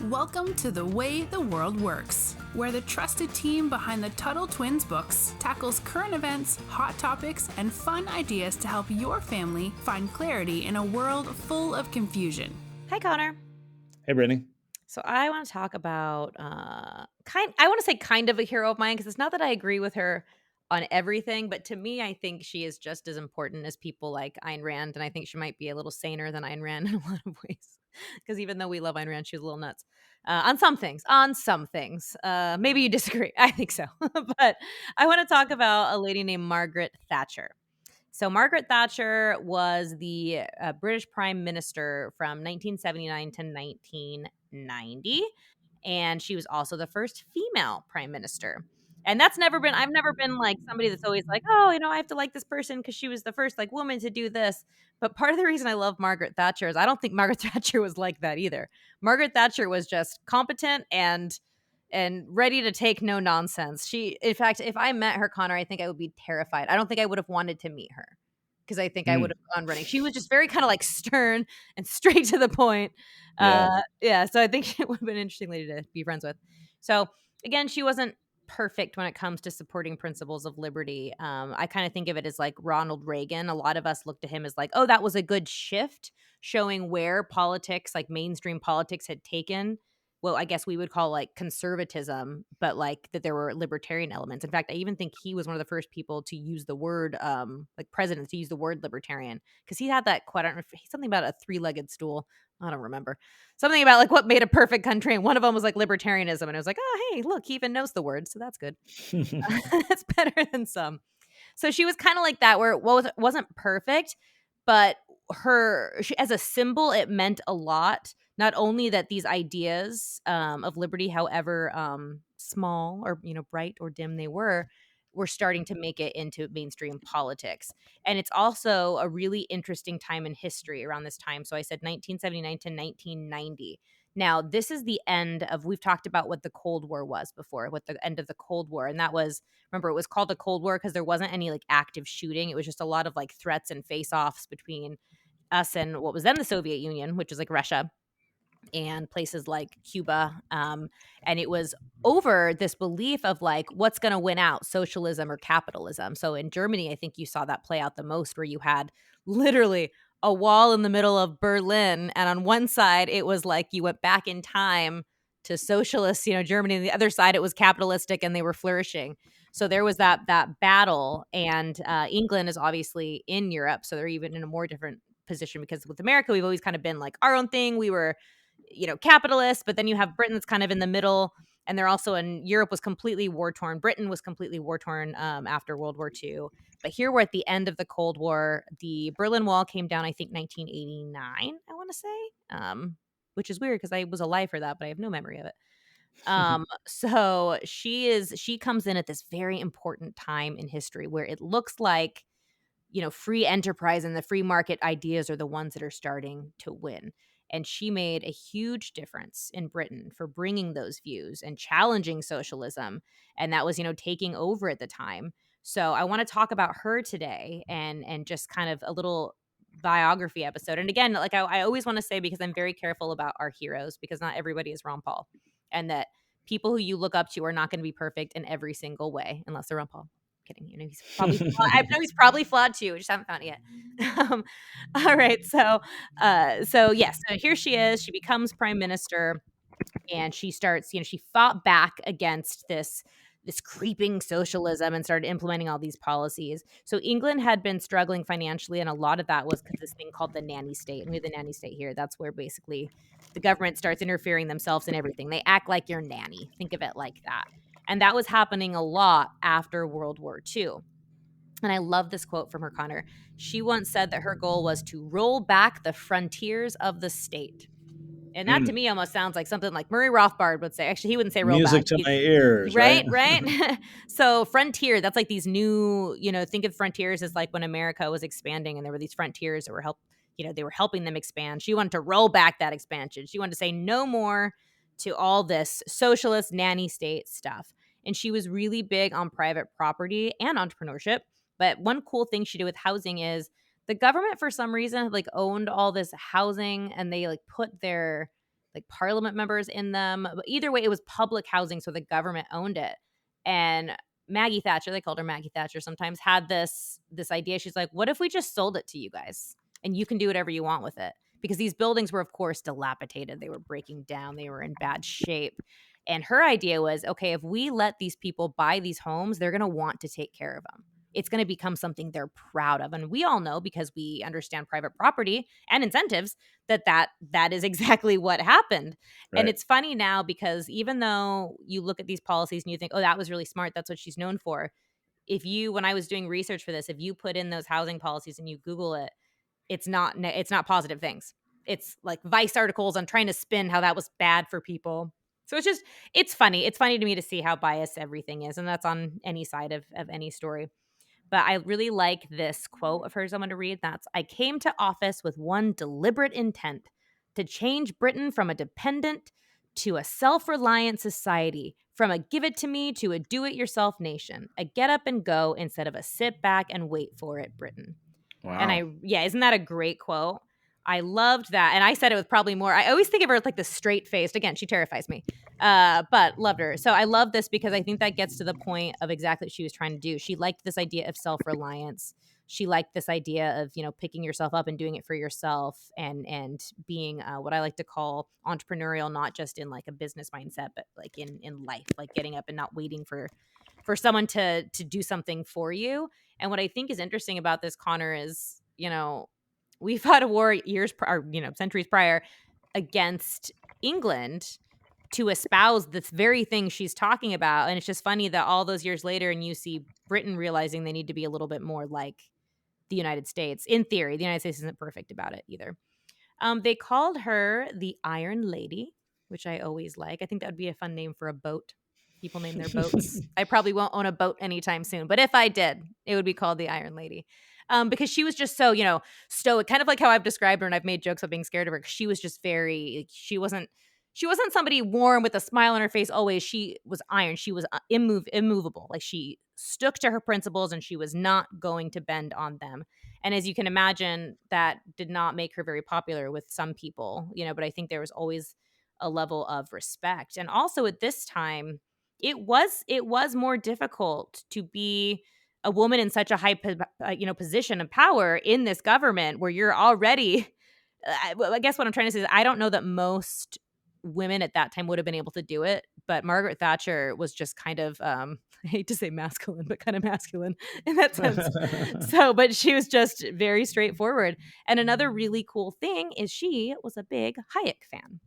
Welcome to The Way the World Works, where the trusted team behind the Tuttle Twins books tackles current events, hot topics, and fun ideas to help your family find clarity in a world full of confusion. Hi, Connor. Hey, Brittany. So I want to talk about I want to say kind of a hero of mine because it's not that I agree with her on everything, but to me, I think she is just as important as people like Ayn Rand, and I think she might be a little saner than Ayn Rand in a lot of ways. Because even though we love Ayn Rand, she's a little nuts on some things. On some things, maybe you disagree. I think so, but I want to talk about a lady named Margaret Thatcher. So Margaret Thatcher was the British Prime Minister from 1979 to 1990, and she was also the first female Prime Minister. And I've never been like somebody that's always like, oh, I have to like this person because she was the first like woman to do this. But part of the reason I love Margaret Thatcher is I don't think Margaret Thatcher was like that either. Margaret Thatcher was just competent and ready to take no nonsense. In fact, if I met her, Connor, I think I would be terrified. I don't think I would have wanted to meet her because I think I would have gone running. She was just very kind of like stern and straight to the point. Yeah. So I think it would have been an interesting lady to be friends with. So again, she wasn't perfect when it comes to supporting principles of liberty. I kind of think of it as like Ronald Reagan. A lot of us look to him as like, oh, that was a good shift, showing where politics, like mainstream politics, had taken what I guess we would call like conservatism, but like that there were libertarian elements. In fact, I even think he was one of the first people to use the word, like presidents to use the word libertarian, because he had that quite, I don't know, something about a three-legged stool. I don't remember. Something about like what made a perfect country. And one of them was like libertarianism. And I was like, oh, hey, look, he even knows the word. So that's good. That's better than some. So she was kind of like that, where it wasn't perfect, but as a symbol, it meant a lot. Not only that these ideas of liberty, however small or bright or dim they were starting to make it into mainstream politics. And it's also a really interesting time in history around this time. So I said 1979 to 1990. Now, this is the end of, we've talked about what the Cold War was before, what the end of the Cold War. And that was, remember, it was called the Cold War because there wasn't any like active shooting. It was just a lot of like threats and face-offs between us and what was then the Soviet Union, which is like Russia and places like Cuba. And it was over this belief of like, what's going to win out, socialism or capitalism? So in Germany, I think you saw that play out the most, where you had literally a wall in the middle of Berlin. And on one side, it was like you went back in time to socialist, Germany. And the other side, it was capitalistic and they were flourishing. So there was that battle. And England is obviously in Europe. So they're even in a more different position, because with America, we've always kind of been like our own thing. We were capitalist, but then you have Britain that's kind of in the middle, and they're also in Europe was completely war torn. Britain was completely war torn after World War II. But here we're at the end of the Cold War. The Berlin Wall came down, I think, 1989, I want to say, which is weird because I was alive for that, but I have no memory of it. So she comes in at this very important time in history where it looks like, free enterprise and the free market ideas are the ones that are starting to win. And she made a huge difference in Britain for bringing those views and challenging socialism. And that was, taking over at the time. So I want to talk about her today and just kind of a little biography episode. And again, like I always want to say, because I'm very careful about our heroes, because not everybody is Ron Paul, and that people who you look up to are not going to be perfect in every single way, unless they're Ron Paul. Kidding. He's probably flawed. I know he's probably flawed too. We just haven't found it yet. All right. So yes. So here she is. She becomes prime minister, and she starts. She fought back against this creeping socialism and started implementing all these policies. So England had been struggling financially, and a lot of that was because this thing called the nanny state. And we have the nanny state here. That's where basically the government starts interfering themselves in everything. They act like your nanny. Think of it like that. And that was happening a lot after World War II. And I love this quote from her, Connor. She once said that her goal was to roll back the frontiers of the state. And that to me almost sounds like something like Murray Rothbard would say. Actually, he wouldn't say roll Music back. to my ears, right? Right. So frontier, that's like these new, think of frontiers as like when America was expanding and there were these frontiers that were they were helping them expand. She wanted to roll back that expansion. She wanted to say no more to all this socialist nanny state stuff. And she was really big on private property and entrepreneurship. But one cool thing she did with housing is the government, for some reason, like owned all this housing, and they like put their like parliament members in them. But either way, it was public housing, so the government owned it. And Maggie Thatcher, they called her Maggie Thatcher sometimes, had this idea. She's like, what if we just sold it to you guys and you can do whatever you want with it? Because these buildings were, of course, dilapidated. They were breaking down. They were in bad shape. And her idea was, okay, if we let these people buy these homes, they're going to want to take care of them. It's going to become something they're proud of. And we all know, because we understand private property and incentives, that is exactly what happened. Right. And it's funny now, because even though you look at these policies and you think, oh, that was really smart, that's what she's known for. When I was doing research for this, if you put in those housing policies and you Google it, it's not positive things. It's like Vice articles on trying to spin how that was bad for people. So it's funny. It's funny to me to see how biased everything is. And that's on any side of any story. But I really like this quote of hers I'm going to read. That's, I came to office with one deliberate intent: to change Britain from a dependent to a self-reliant society, from a give it to me to a do-it-yourself nation, a get up and go instead of a sit back and wait for it Britain. Wow. And isn't that a great quote? I loved that. And I said it with probably more. I always think of her as like the straight-faced. Again, she terrifies me. But loved her. So I love this because I think that gets to the point of exactly what she was trying to do. She liked this idea of self-reliance. She liked this idea of, picking yourself up and doing it for yourself, and being what I like to call entrepreneurial, not just in like a business mindset, but like in life, like getting up and not waiting for someone to do something for you. And what I think is interesting about this, Connor, is, we fought a war centuries prior against England to espouse this very thing she's talking about. And it's just funny that all those years later, and you see Britain realizing they need to be a little bit more like the United States. In theory, the United States isn't perfect about it either. They called her the Iron Lady, which I always like. I think that would be a fun name for a boat. People name their boats. I probably won't own a boat anytime soon, but if I did, it would be called the Iron Lady. Because she was just so, stoic, kind of like how I've described her, and I've made jokes about being scared of her. She was just very, she wasn't somebody warm with a smile on her face always. She was iron. She was immovable. Like, she stuck to her principles and she was not going to bend on them. And as you can imagine, that did not make her very popular with some people, but I think there was always a level of respect. And also at this time, it was more difficult to be a woman in such a high position of power in this government, where you're already I guess what I'm trying to say is, I don't know that most women at that time would have been able to do it, but Margaret Thatcher was just kind of I hate to say masculine, but kind of masculine in that sense. But she was just very straightforward. And another really cool thing is she was a big Hayek fan.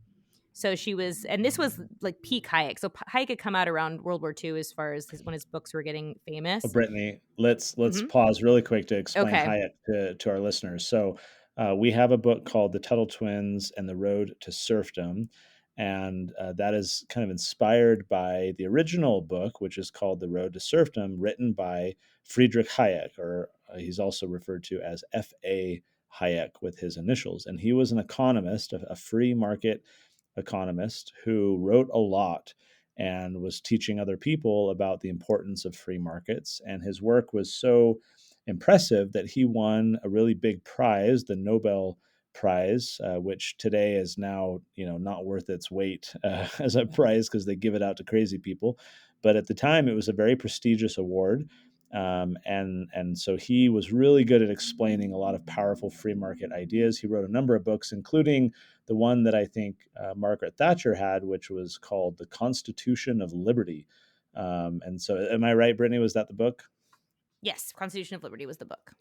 So she was, and this was like peak Hayek. So Hayek had come out around World War II, as far as when his books were getting famous. Brittany, let's pause really quick to explain Hayek to our listeners. So we have a book called The Tuttle Twins and the Road to Serfdom. And that is kind of inspired by the original book, which is called The Road to Serfdom, written by Friedrich Hayek, or he's also referred to as F.A. Hayek with his initials. And he was an economist, a free market economist who wrote a lot and was teaching other people about the importance of free markets. And his work was so impressive that he won a really big prize, the Nobel Prize, which today is now, not worth its weight as a prize, because they give it out to crazy people. But at the time, it was a very prestigious award. And so he was really good at explaining a lot of powerful free market ideas. He wrote a number of books, including the one that I think Margaret Thatcher had, which was called The Constitution of Liberty. And so, am I right, Brittany? Was that the book? Yes, Constitution of Liberty was the book.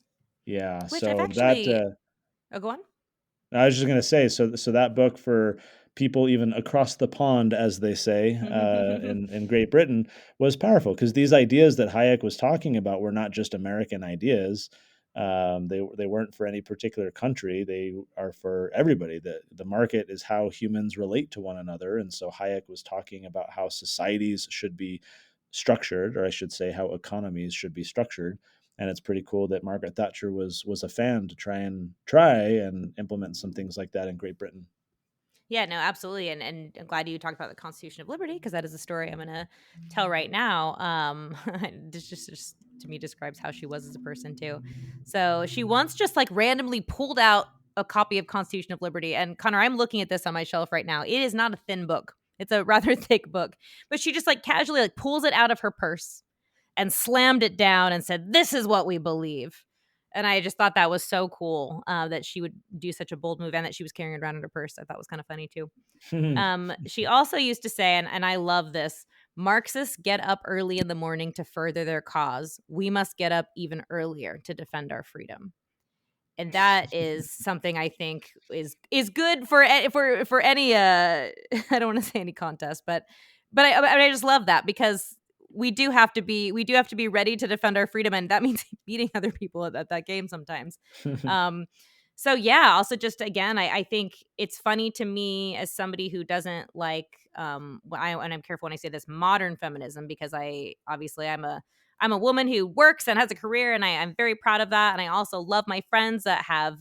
Yeah. Which so I've actually... go on. I was just going to say, so that book, for people even across the pond, as they say, in Great Britain, was powerful, because these ideas that Hayek was talking about were not just American ideas. They weren't for any particular country. They are for everybody. The market is how humans relate to one another. And so Hayek was talking about how societies should be structured, or I should say how economies should be structured. And it's pretty cool that Margaret Thatcher was a fan to try and implement some things like that in Great Britain. Yeah, no, absolutely. And I'm glad you talked about the Constitution of Liberty, because that is a story I'm going to tell right now. This just to me describes how she was as a person too. So she once just like randomly pulled out a copy of Constitution of Liberty. And Connor, I'm looking at this on my shelf right now. It is not a thin book. It's a rather thick book, but she just like casually like pulls it out of her purse and slammed it down and said, "This is what we believe." And I just thought that was so cool that she would do such a bold move, and that she was carrying it around in her purse. I thought was kind of funny too. She also used to say, and I love this, Marxists get up early in the morning to further their cause. We must get up even earlier to defend our freedom. And that is something I think is good for any I don't want to say any contest, but I just love that, because we do have to be ready to defend our freedom, and that means beating other people at that game sometimes. So yeah, also just again, I think it's funny to me as somebody who doesn't like and I'm careful when I say this, modern feminism, because I'm a woman who works and has a career, and I'm very proud of that. And I also love my friends that have,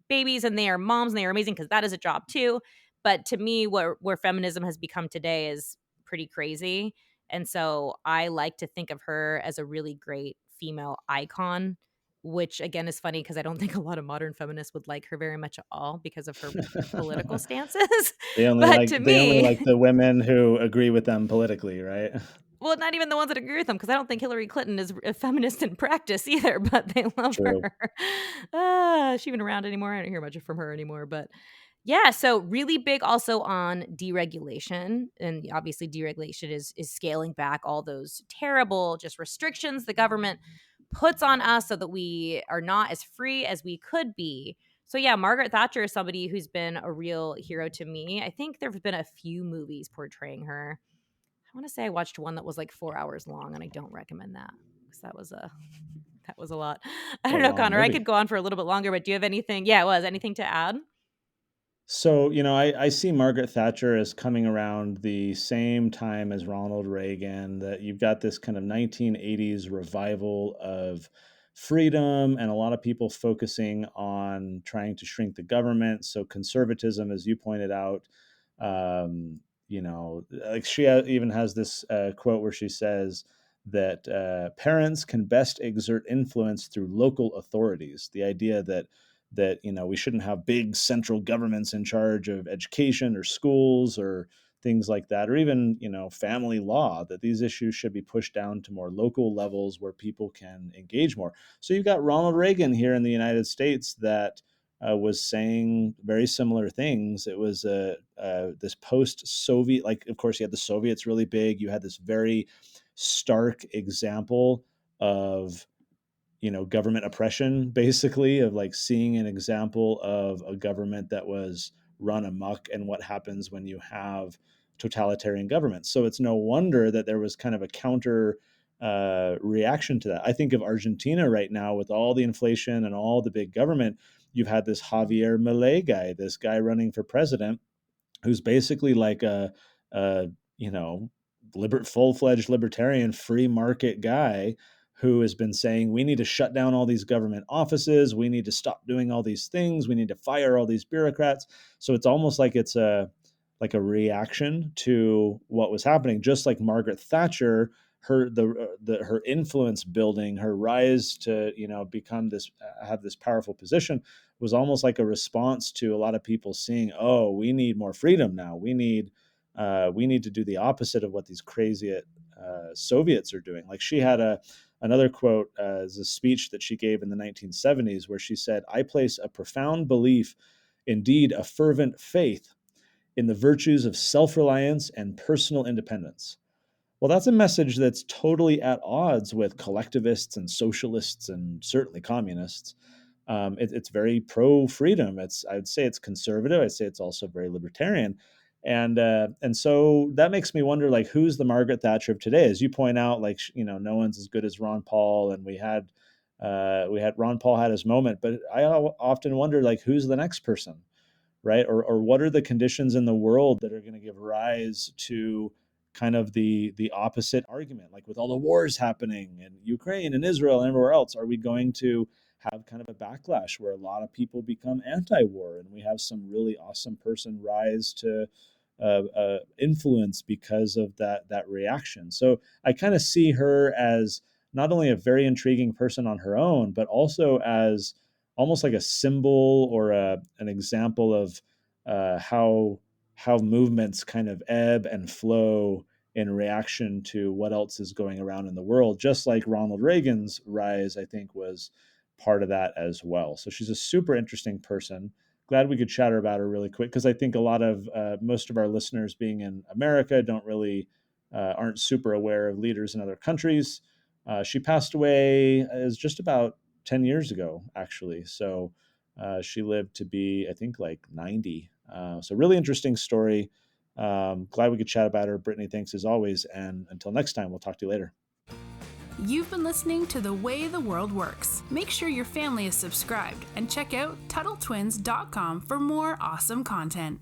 babies and they are moms and they are amazing, because that is a job too. But to me, where feminism has become today is pretty crazy. And so I like to think of her as a really great female icon, which again is funny because I don't think a lot of modern feminists would like her very much at all because of her political stances. They only like the women who agree with them politically, right? Well, not even the ones that agree with them, because I don't think Hillary Clinton is a feminist in practice either, but they love True. her. Is she even around anymore? I don't hear much from her anymore, but yeah, so really big also on deregulation. And obviously deregulation is scaling back all those terrible just restrictions the government puts on us so that we are not as free as we could be. So yeah, Margaret Thatcher is somebody who's been a real hero to me. I think there have been a few movies portraying her. I want to say I watched one that was like 4 hours long, and I don't recommend that, because that was a lot. I don't know, Connor. Movie. I could go on for a little bit longer, but do you have anything? Yeah, it was anything to add? So, I see Margaret Thatcher as coming around the same time as Ronald Reagan, that you've got this kind of 1980s revival of freedom and a lot of people focusing on trying to shrink the government. So conservatism, as you pointed out, like she even has this quote where she says that parents can best exert influence through local authorities. The idea that we shouldn't have big central governments in charge of education or schools or things like that, or even family law, that these issues should be pushed down to more local levels where people can engage more. So you've got Ronald Reagan here in the United States that was saying very similar things. It was this post-Soviet, like, of course, you had the Soviets really big. You had this very stark example of government oppression, basically, of like seeing an example of a government that was run amok and what happens when you have totalitarian governments. So it's no wonder that there was kind of a counter reaction to that. I think of Argentina right now with all the inflation and all the big government. You've had this Javier Milei guy, this guy running for president, who's basically like a full-fledged libertarian free market guy who has been saying we need to shut down all these government offices, we need to stop doing all these things, we need to fire all these bureaucrats. So it's almost like it's a reaction to what was happening. Just like Margaret Thatcher, her influence building, her rise to become have this powerful position was almost like a response to a lot of people seeing, oh, we need more freedom now. We need to do the opposite of what these crazy Soviets are doing. Like she had another quote as a speech that she gave in the 1970s where she said, "I place a profound belief, indeed a fervent faith, in the virtues of self-reliance and personal independence." Well, that's a message that's totally at odds with collectivists and socialists and certainly communists. It's very pro-freedom. I'd say it's conservative. I'd say it's also very libertarian. And so that makes me wonder, like, who's the Margaret Thatcher of today? As you point out, like, no one's as good as Ron Paul, and we had Ron Paul had his moment, but I often wonder, like, who's the next person, right? Or what are the conditions in the world that are going to give rise to kind of the opposite argument? Like with all the wars happening in Ukraine and Israel and everywhere else, are we going to have kind of a backlash where a lot of people become anti-war and we have some really awesome person rise to influence because of that reaction? So I kind of see her as not only a very intriguing person on her own, but also as almost like a symbol or an example of how movements kind of ebb and flow in reaction to what else is going around in the world. Just like Ronald Reagan's rise, I think, was part of that as well. So she's a super interesting person. Glad we could chat about her really quick, because I think a lot of most of our listeners, being in America, aren't super aware of leaders in other countries. She passed away as just about 10 years ago, actually. So she lived to be, I think, like 90. So really interesting story. Glad we could chat about her. Brittany, thanks as always. And until next time, we'll talk to you later. You've been listening to The Way the World Works. Make sure your family is subscribed and check out TuttleTwins.com for more awesome content.